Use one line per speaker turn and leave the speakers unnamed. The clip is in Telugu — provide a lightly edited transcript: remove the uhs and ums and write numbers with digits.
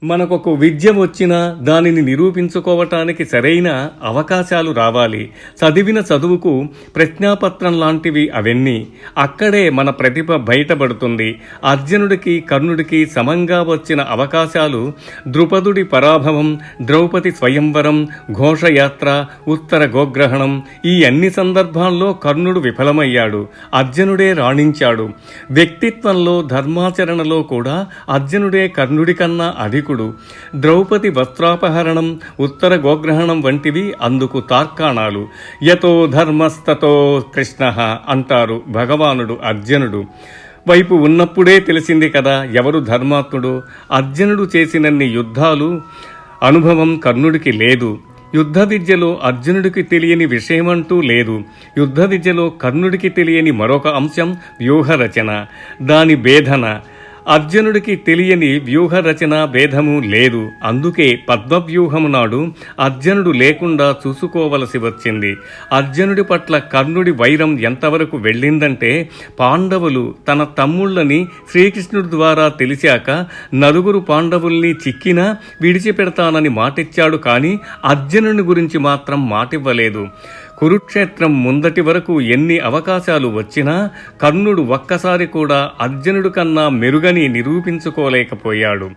మనకొక విద్య వచ్చినా దానిని నిరూపించుకోవటానికి సరైన అవకాశాలు రావాలి. చదివిన చదువుకు ప్రశ్నాపత్రం లాంటివి అవన్నీ. అక్కడే మన ప్రతిభ బయటపడుతుంది. అర్జునుడికి కర్ణుడికి సమంగా వచ్చిన అవకాశాలు ద్రుపదుడి పరాభవం, ద్రౌపది స్వయంవరం, ఘోషయాత్ర, ఉత్తర గోగ్రహణం, ఈ అన్ని సందర్భాల్లో కర్ణుడు విఫలమయ్యాడు, అర్జునుడే రాణించాడు. వ్యక్తిత్వంలో, ధర్మాచరణలో కూడా అర్జునుడే కర్ణుడి కన్నా అధికుడు. ద్రౌపది వస్త్రాపహరణం, ఉత్తర గోగ్రహణం వంటివి అందుకు తార్కాణాలు. యతో ధర్మస్తతో కృష్ణ అంటారు భగవానుడు అర్జునుడు వైపు ఉన్నప్పుడే తెలిసింది కదా ఎవరు ధర్మాత్ముడు. అర్జునుడు చేసినన్ని యుద్ధాలు అనుభవం కర్ణుడికి లేదు. యుద్ధ విద్యలో అర్జునుడికి తెలియని విషయమంటూ లేదు. యుద్ధ విద్యలో కర్ణుడికి తెలియని మరొక అంశం వ్యూహరచన, దాని భేదన. అర్జునుడికి తెలియని వ్యూహరచన భేదము లేదు. అందుకే పద్మవ్యూహము నాడు అర్జునుడు లేకుండా చూసుకోవలసి వచ్చింది. అర్జునుడి పట్ల కర్ణుడి వైరం ఎంతవరకు వెళ్ళిందంటే, పాండవులు తన తమ్ముళ్ళని శ్రీకృష్ణుడి ద్వారా తెలిసాక నలుగురు పాండవుల్ని చిక్కినా విడిచిపెడతానని మాటిచ్చాడు, కానీ అర్జునుని గురించి మాత్రం మాటివ్వలేదు. కురుక్షేత్రం ముందటి వరకు ఎన్ని అవకాశాలు వచ్చినా కర్ణుడు ఒక్కసారి కూడా అర్జునుడి కన్నా మెరుగని నిరూపించుకోలేకపోయాడు.